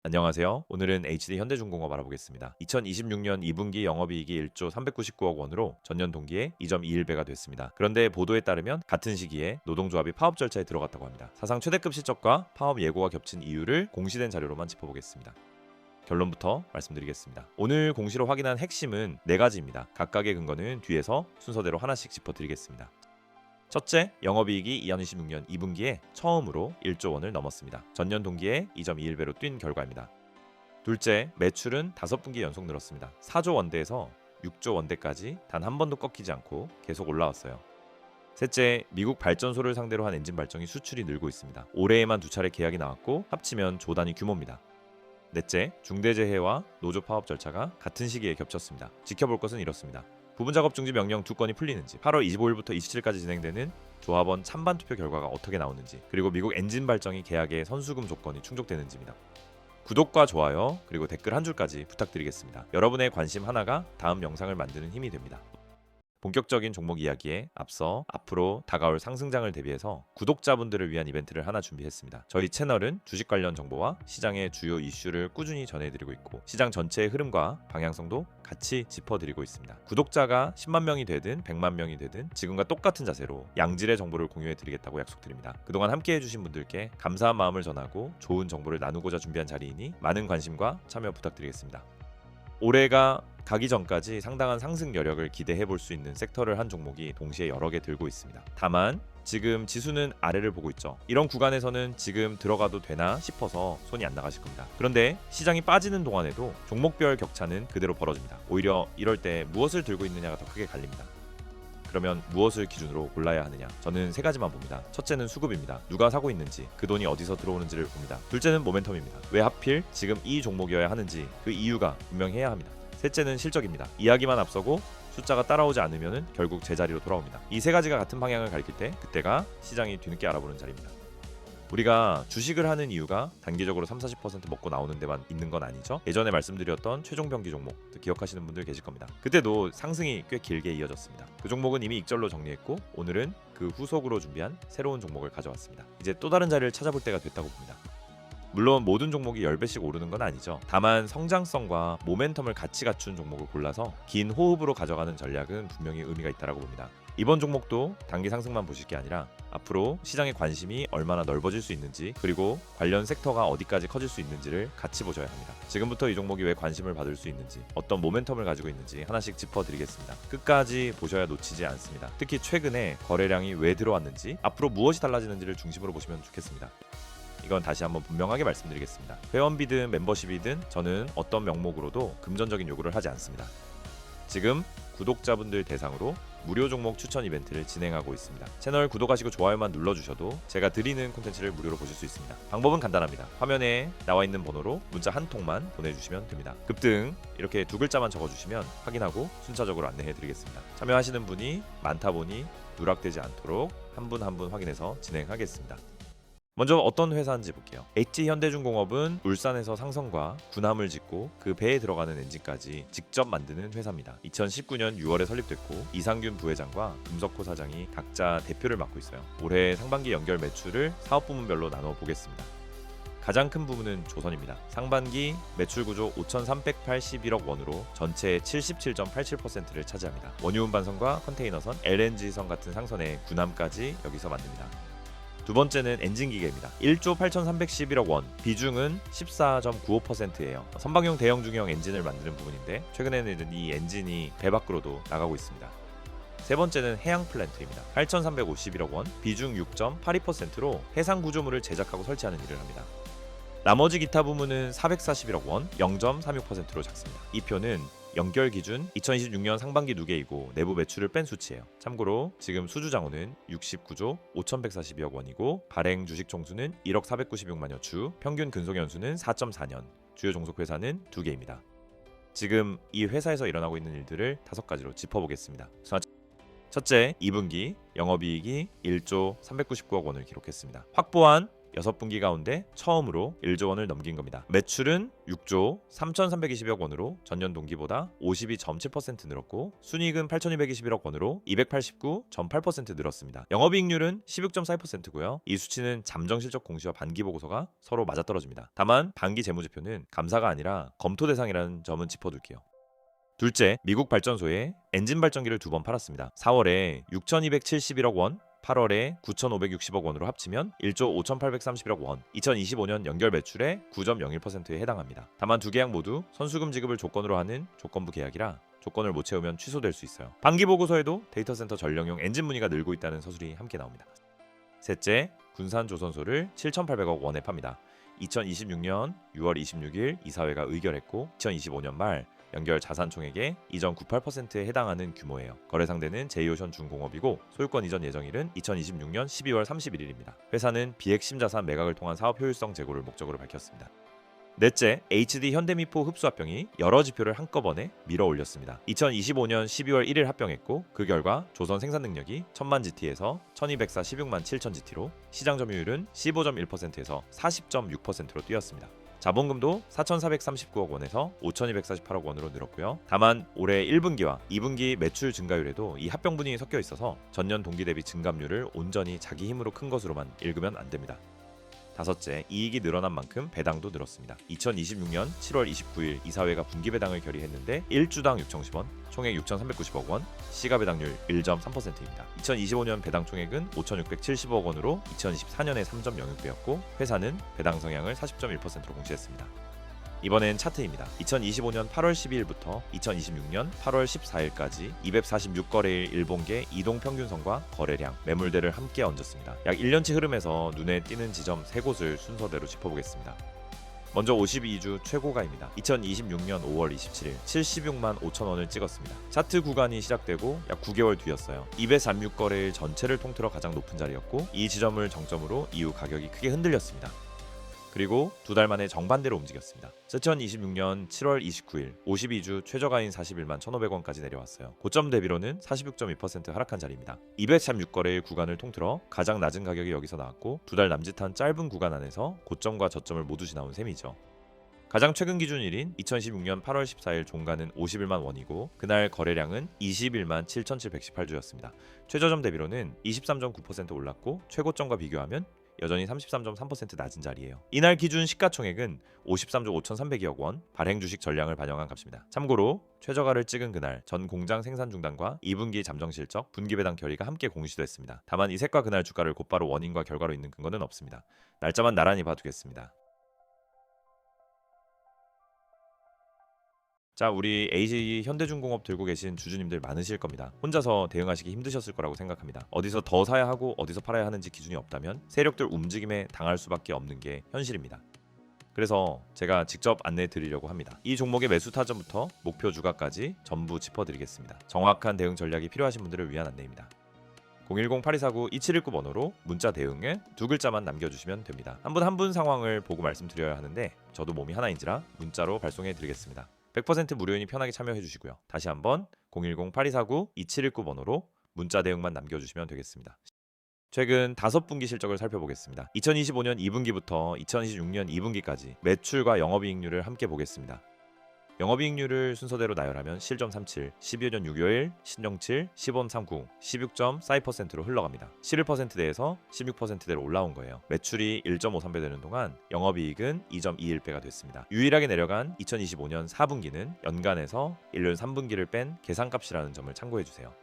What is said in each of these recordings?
안녕하세요. 오늘은 HD현대중공업 알아보겠습니다. 2026년 2분기 영업이익이 1조 399억 원으로 전년 동기에 2.21배가 됐습니다. 그런데 보도에 따르면 같은 시기에 노동조합이 파업 절차에 들어갔다고 합니다. 사상 최대급 실적과 파업 예고가 겹친 이유를 공시된 자료로만 짚어보겠습니다. 결론부터 말씀드리겠습니다. 오늘 공시로 확인한 핵심은 4가지입니다. 각각의 근거는 뒤에서 순서대로 하나씩 짚어드리겠습니다. 첫째, 영업이익이 2026년 2분기에 처음으로 1조 원을 넘었습니다. 전년 동기에 2.21배로 뛴 결과입니다. 둘째, 매출은 5분기 연속 늘었습니다. 4조 원대에서 6조 원대까지 단 한 번도 꺾이지 않고 계속 올라왔어요. 셋째, 미국 발전소를 상대로 한 엔진 발전기 수출이 늘고 있습니다. 올해에만 2차례 계약이 나왔고 합치면 조 단위 규모입니다. 넷째, 중대재해와 노조 파업 절차가 같은 시기에 겹쳤습니다. 지켜볼 것은 이렇습니다. 부분작업 중지 명령 2건이 풀리는지, 8월 25일부터 27일까지 진행되는 조합원 찬반 투표 결과가 어떻게 나오는지, 그리고 미국 엔진 발전기 계약의 선수금 조건이 충족되는지입니다. 구독과 좋아요 그리고 댓글 한 줄까지 부탁드리겠습니다. 여러분의 관심 하나가 다음 영상을 만드는 힘이 됩니다. 본격적인 종목 이야기에 앞서 앞으로 다가올 상승장을 대비해서 구독자분들을 위한 이벤트를 하나 준비했습니다. 저희 채널은 주식 관련 정보와 시장의 주요 이슈를 꾸준히 전해드리고 있고 시장 전체의 흐름과 방향성도 같이 짚어드리고 있습니다. 구독자가 10만 명이 되든 100만 명이 되든 지금과 똑같은 자세로 양질의 정보를 공유해드리겠다고 약속드립니다. 그동안 함께해주신 분들께 감사한 마음을 전하고 좋은 정보를 나누고자 준비한 자리이니 많은 관심과 참여 부탁드리겠습니다. 올해가 가기 전까지 상당한 상승 여력을 기대해 볼 수 있는 섹터를 한 종목이 동시에 여러 개 들고 있습니다. 다만 지금 지수는 아래를 보고 있죠. 이런 구간에서는 지금 들어가도 되나 싶어서 손이 안 나가실 겁니다. 그런데 시장이 빠지는 동안에도 종목별 격차는 그대로 벌어집니다. 오히려 이럴 때 무엇을 들고 있느냐가 더 크게 갈립니다. 그러면 무엇을 기준으로 골라야 하느냐? 저는 3가지만 봅니다. 첫째는 수급입니다. 누가 사고 있는지, 그 돈이 어디서 들어오는지를 봅니다. 둘째는 모멘텀입니다. 왜 하필 지금 이 종목이어야 하는지 그 이유가 분명해야 합니다. 셋째는 실적입니다. 이야기만 앞서고 숫자가 따라오지 않으면 결국 제자리로 돌아옵니다. 이 3가지가 같은 방향을 가리킬 때 그때가 시장이 뒤늦게 알아보는 자리입니다. 우리가 주식을 하는 이유가 단기적으로 30-40% 먹고 나오는 데만 있는 건 아니죠. 예전에 말씀드렸던 최종병기 종목 기억하시는 분들 계실 겁니다. 그때도 상승이 꽤 길게 이어졌습니다. 그 종목은 이미 익절로 정리했고 오늘은 그 후속으로 준비한 새로운 종목을 가져왔습니다. 이제 또 다른 자리를 찾아볼 때가 됐다고 봅니다. 물론 모든 종목이 10배씩 오르는 건 아니죠. 다만 성장성과 모멘텀을 같이 갖춘 종목을 골라서 긴 호흡으로 가져가는 전략은 분명히 의미가 있다고 봅니다. 이번 종목도 단기 상승만 보실 게 아니라 앞으로 시장의 관심이 얼마나 넓어질 수 있는지 그리고 관련 섹터가 어디까지 커질 수 있는지를 같이 보셔야 합니다. 지금부터 이 종목이 왜 관심을 받을 수 있는지 어떤 모멘텀을 가지고 있는지 하나씩 짚어드리겠습니다. 끝까지 보셔야 놓치지 않습니다. 특히 최근에 거래량이 왜 들어왔는지 앞으로 무엇이 달라지는지를 중심으로 보시면 좋겠습니다. 이건 다시 한번 분명하게 말씀드리겠습니다. 회원비든 멤버십이든 저는 어떤 명목으로도 금전적인 요구를 하지 않습니다. 지금 구독자분들 대상으로 무료 종목 추천 이벤트를 진행하고 있습니다. 채널 구독하시고 좋아요만 눌러주셔도 제가 드리는 콘텐츠를 무료로 보실 수 있습니다. 방법은 간단합니다. 화면에 나와 있는 번호로 문자 한 통만 보내주시면 됩니다. 급등 이렇게 2글자만 적어주시면 확인하고 순차적으로 안내해드리겠습니다. 참여하시는 분이 많다 보니 누락되지 않도록 한 분 한 분 확인해서 진행하겠습니다. 먼저 어떤 회사인지 볼게요. H현대중공업은 울산에서 상선과 군함을 짓고 그 배에 들어가는 엔진까지 직접 만드는 회사입니다. 2019년 6월에 설립됐고 이상균 부회장과 금석호 사장이 각자 대표를 맡고 있어요. 올해 상반기 연결 매출을 사업 부문별로 나눠 보겠습니다. 가장 큰 부분은 조선입니다. 상반기 매출 구조 5,381억 원으로 전체의 77.87%를 차지합니다. 원유 운반선과 컨테이너선, LNG선 같은 상선의 군함까지 여기서 만듭니다. 두 번째는 엔진 기계입니다. 1조 8,311억 원, 비중은 14.95%예요. 선박용 대형 중형 엔진을 만드는 부분인데 최근에는 이 엔진이 배 밖으로도 나가고 있습니다. 세 번째는 해양 플랜트입니다. 8,351억 원, 비중 6.82%로 해상 구조물을 제작하고 설치하는 일을 합니다. 나머지 기타 부문은 441억 원, 0.36%로 작습니다. 이 표는 연결 기준 2026년 상반기 누계이고 내부 매출을 뺀 수치예요. 참고로 지금 수주장호는 69조 5,142억 원이고 발행 주식 총수는 1억 496만여 주, 평균 근속 연수는 4.4년, 주요 종속 회사는 2개입니다. 지금 이 회사에서 일어나고 있는 일들을 5가지로 짚어보겠습니다. 첫째, 2분기 영업이익이 1조 399억 원을 기록했습니다. 확보한 6분기 가운데 처음으로 1조 원을 넘긴 겁니다. 매출은 6조 3,320억 원으로 전년 동기보다 52.7% 늘었고 순이익은 8,221억 원으로 289.8% 늘었습니다. 영업이익률은 16.42%고요. 이 수치는 잠정실적 공시와 반기보고서가 서로 맞아떨어집니다. 다만 반기 재무제표는 감사가 아니라 검토 대상이라는 점은 짚어둘게요. 둘째, 미국 발전소에 엔진 발전기를 2번 팔았습니다. 4월에 6,271억 원, 8월에 9,560억 원으로 합치면 1조 5,831억 원, 2025년 연결 매출의 9.01%에 해당합니다. 다만 두 계약 모두 선수금 지급을 조건으로 하는 조건부 계약이라 조건을 못 채우면 취소될 수 있어요. 반기 보고서에도 데이터 센터 전력용 엔진 문의가 늘고 있다는 서술이 함께 나옵니다. 셋째, 군산 조선소를 7,800억 원에 팝니다. 2026년 6월 26일 이사회가 의결했고 2025년 말 연결 자산 총액의 이전 98%에 해당하는 규모예요. 거래 상대는 제이오션 중공업이고 소유권 이전 예정일은 2026년 12월 31일입니다. 회사는 비핵심 자산 매각을 통한 사업 효율성 제고를 목적으로 밝혔습니다. 넷째, HD 현대미포 흡수합병이 여러 지표를 한꺼번에 밀어 올렸습니다. 2025년 12월 1일 합병했고 그 결과 조선 생산 능력이 1000만 GT에서 1204 16만 7천 GT로 시장 점유율은 15.1%에서 40.6%로 뛰었습니다. 자본금도 4,439억 원에서 5,248억 원으로 늘었고요. 다만 올해 1분기와 2분기 매출 증가율에도 이 합병분이 섞여 있어서 전년 동기 대비 증감률을 온전히 자기 힘으로 큰 것으로만 읽으면 안 됩니다. 다섯째, 이익이 늘어난 만큼 배당도 늘었습니다. 2026년 7월 29일 이사회가 분기 배당을 결의했는데 1주당 6,010원, 총액 6,390억 원, 시가 배당률 1.3%입니다. 2025년 배당 총액은 5,670억 원으로 2024년에 3.06배였고 회사는 배당 성향을 40.1%로 공시했습니다. 이번엔 차트입니다. 2025년 8월 12일부터 2026년 8월 14일까지 246거래일 일본계 이동평균선과 거래량, 매물대를 함께 얹었습니다. 약 1년치 흐름에서 눈에 띄는 지점 3곳을 순서대로 짚어보겠습니다. 먼저 52주 최고가입니다. 2026년 5월 27일 76만 5천 원을 찍었습니다. 차트 구간이 시작되고 약 9개월 뒤였어요. 236거래일 전체를 통틀어 가장 높은 자리였고 이 지점을 정점으로 이후 가격이 크게 흔들렸습니다. 그리고 두 달 만에 정반대로 움직였습니다. 2026년 7월 29일 52주 최저가인 41만 1,500원까지 내려왔어요. 고점 대비로는 46.2% 하락한 자리입니다. 236거래일 구간을 통틀어 가장 낮은 가격이 여기서 나왔고 두 달 남짓한 짧은 구간 안에서 고점과 저점을 모두 지나온 셈이죠. 가장 최근 기준일인 2016년 8월 14일 종가는 51만 원이고 그날 거래량은 21만 7,718주였습니다. 최저점 대비로는 23.9% 올랐고 최고점과 비교하면 여전히 33.3% 낮은 자리예요. 이날 기준 시가총액은 53조 5,300여억 원, 발행 주식 전량을 반영한 값입니다. 참고로 최저가를 찍은 그날 전 공장 생산 중단과 2분기 잠정 실적, 분기 배당 결의가 함께 공시됐습니다. 다만 이색과 그날 주가를 곧바로 원인과 결과로 잇는 근거는 없습니다. 날짜만 나란히 봐두겠습니다. 자, 우리 AG 현대중공업 들고 계신 주주님들 많으실 겁니다. 혼자서 대응하시기 힘드셨을 거라고 생각합니다. 어디서 더 사야 하고 어디서 팔아야 하는지 기준이 없다면 세력들 움직임에 당할 수밖에 없는 게 현실입니다. 그래서 제가 직접 안내해 드리려고 합니다. 이 종목의 매수 타점부터 목표 주가까지 전부 짚어드리겠습니다. 정확한 대응 전략이 필요하신 분들을 위한 안내입니다. 010-8249-2719 번호로 문자 대응에 두 글자만 남겨주시면 됩니다. 한 분 한 분 상황을 보고 말씀드려야 하는데 저도 몸이 하나인지라 문자로 발송해 드리겠습니다. 100% 무료이니 편하게 참여해 주시고요. 다시 한번 010-8249-2719 번호로 문자 대응만 남겨주시면 되겠습니다. 최근 5분기 실적을 살펴보겠습니다. 2025년 2분기부터 2026년 2분기까지 매출과 영업이익률을 함께 보겠습니다. 영업이익률을 순서대로 나열하면 실점 37, 12년 6여일, 신용7, 10원 39, 16.42%로 흘러갑니다. 11%대에서 16%대로 올라온 거예요. 매출이 1.53배 되는 동안 영업이익은 2.21배가 됐습니다. 유일하게 내려간 2025년 4분기는 연간에서 1년 3분기를 뺀 계산값이라는 점을 참고해주세요.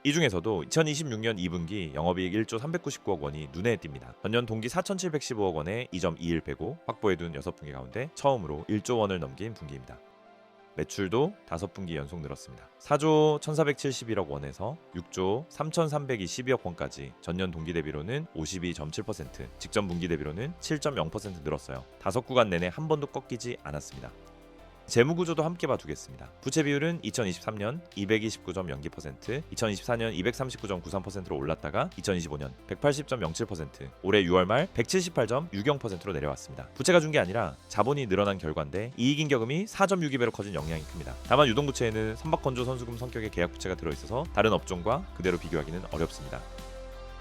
이 중에서도 2026년 2분기 영업이익 1조 399억 원이 눈에 띕니다. 전년 동기 4,715억 원의 2.21배고 확보해둔 6분기 가운데 처음으로 1조 원을 넘긴 분기입니다. 매출도 5분기 연속 늘었습니다. 4조 1,471억 원에서 6조 3,322억 원까지 전년 동기 대비로는 52.7%, 직전 분기 대비로는 7.0% 늘었어요. 5구간 내내 한 번도 꺾이지 않았습니다. 재무구조도 함께 봐두겠습니다. 부채 비율은 2023년 229.02%, 2024년 239.93%로 올랐다가 2025년 180.07%, 올해 6월 말 178.60%로 내려왔습니다. 부채가 준 게 아니라 자본이 늘어난 결과인데 이익인격음이 4.62배로 커진 영향이 큽니다. 다만 유동부채에는 선박건조 선수금 성격의 계약부채가 들어있어서 다른 업종과 그대로 비교하기는 어렵습니다.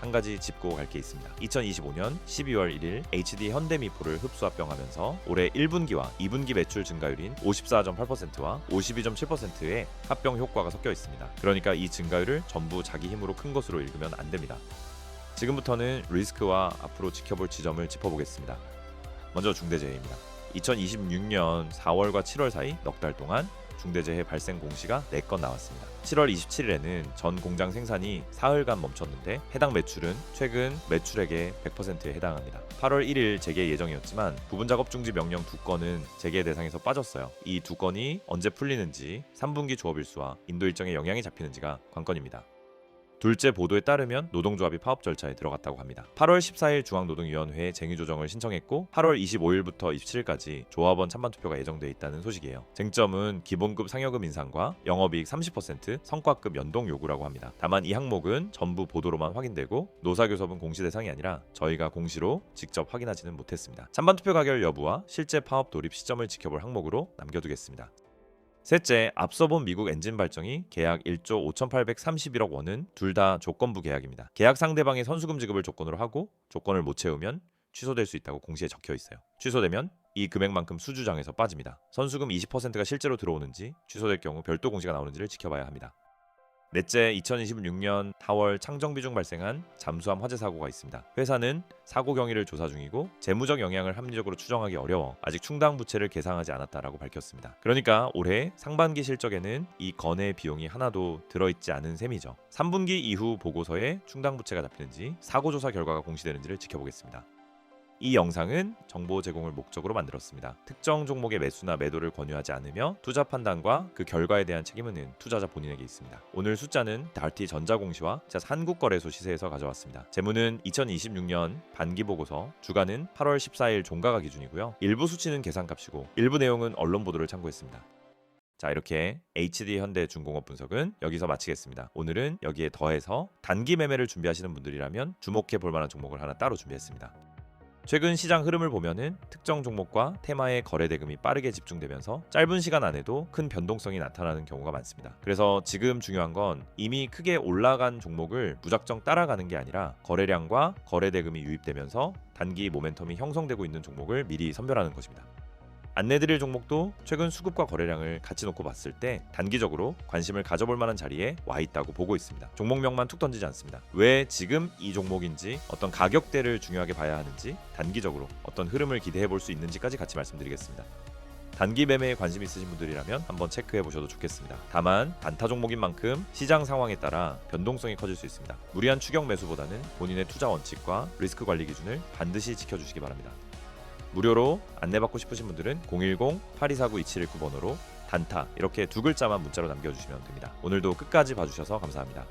한 가지 짚고 갈 게 있습니다. 2025년 12월 1일 HD 현대미포를 흡수합병하면서 올해 1분기와 2분기 매출 증가율인 54.8%와 52.7%의 합병 효과가 섞여 있습니다. 그러니까 이 증가율을 전부 자기 힘으로 큰 것으로 읽으면 안 됩니다. 지금부터는 리스크와 앞으로 지켜볼 지점을 짚어보겠습니다. 먼저 중대재해입니다. 2026년 4월과 7월 사이 넉 달 동안 중대재해 발생 공시가 4건 나왔습니다. 7월 27일에는 전 공장 생산이 사흘간 멈췄는데 해당 매출은 최근 매출액의 100%에 해당합니다. 8월 1일 재개 예정이었지만 부분 작업 중지 명령 2건은 재개 대상에서 빠졌어요. 이 2건이 언제 풀리는지 3분기 조업 일수와 인도 일정에 영향이 잡히는지가 관건입니다. 둘째 보도에 따르면 노동조합이 파업 절차에 들어갔다고 합니다. 8월 14일 중앙노동위원회에 쟁의 조정을 신청했고 8월 25일부터 27일까지 조합원 찬반 투표가 예정돼 있다는 소식이에요. 쟁점은 기본급 상여금 인상과 영업이익 30% 성과급 연동 요구라고 합니다. 다만 이 항목은 전부 보도로만 확인되고 노사교섭은 공시 대상이 아니라 저희가 공시로 직접 확인하지는 못했습니다. 찬반 투표 가결 여부와 실제 파업 돌입 시점을 지켜볼 항목으로 남겨두겠습니다. 셋째, 앞서 본 미국 엔진 발전기 계약 1조 5,831억 원은 둘 다 조건부 계약입니다. 계약 상대방의 선수금 지급을 조건으로 하고 조건을 못 채우면 취소될 수 있다고 공시에 적혀 있어요. 취소되면 이 금액만큼 수주장에서 빠집니다. 선수금 20%가 실제로 들어오는지 취소될 경우 별도 공시가 나오는지를 지켜봐야 합니다. 넷째, 2026년 4월 창정비 중 발생한 잠수함 화재 사고가 있습니다. 회사는 사고 경위를 조사 중이고 재무적 영향을 합리적으로 추정하기 어려워 아직 충당 부채를 계상하지 않았다라고 밝혔습니다. 그러니까 올해 상반기 실적에는 이 건의 비용이 하나도 들어있지 않은 셈이죠. 3분기 이후 보고서에 충당 부채가 잡히는지 사고 조사 결과가 공시되는지를 지켜보겠습니다. 이 영상은 정보 제공을 목적으로 만들었습니다. 특정 종목의 매수나 매도를 권유하지 않으며 투자 판단과 그 결과에 대한 책임은 투자자 본인에게 있습니다. 오늘 숫자는 달티 전자공시와 한국거래소 시세에서 가져왔습니다. 재무는 2026년 반기 보고서, 주가는 8월 14일 종가가 기준이고요. 일부 수치는 계산값이고 일부 내용은 언론 보도를 참고했습니다. 자, 이렇게 HD 현대중공업 분석은 여기서 마치겠습니다. 오늘은 여기에 더해서 단기 매매를 준비하시는 분들이라면 주목해 볼 만한 종목을 하나 따로 준비했습니다. 최근 시장 흐름을 보면은 특정 종목과 테마의 거래 대금이 빠르게 집중되면서 짧은 시간 안에도 큰 변동성이 나타나는 경우가 많습니다. 그래서 지금 중요한 건 이미 크게 올라간 종목을 무작정 따라가는 게 아니라 거래량과 거래 대금이 유입되면서 단기 모멘텀이 형성되고 있는 종목을 미리 선별하는 것입니다. 안내드릴 종목도 최근 수급과 거래량을 같이 놓고 봤을 때 단기적으로 관심을 가져볼 만한 자리에 와 있다고 보고 있습니다. 종목명만 툭 던지지 않습니다. 왜 지금 이 종목인지, 어떤 가격대를 중요하게 봐야 하는지, 단기적으로 어떤 흐름을 기대해 볼 수 있는지까지 같이 말씀드리겠습니다. 단기 매매에 관심 있으신 분들이라면 한번 체크해 보셔도 좋겠습니다. 다만 단타 종목인 만큼 시장 상황에 따라 변동성이 커질 수 있습니다. 무리한 추격 매수보다는 본인의 투자 원칙과 리스크 관리 기준을 반드시 지켜주시기 바랍니다. 무료로 안내받고 싶으신 분들은 010-8249-2719번으로 단타 이렇게 두 글자만 문자로 남겨주시면 됩니다. 오늘도 끝까지 봐주셔서 감사합니다.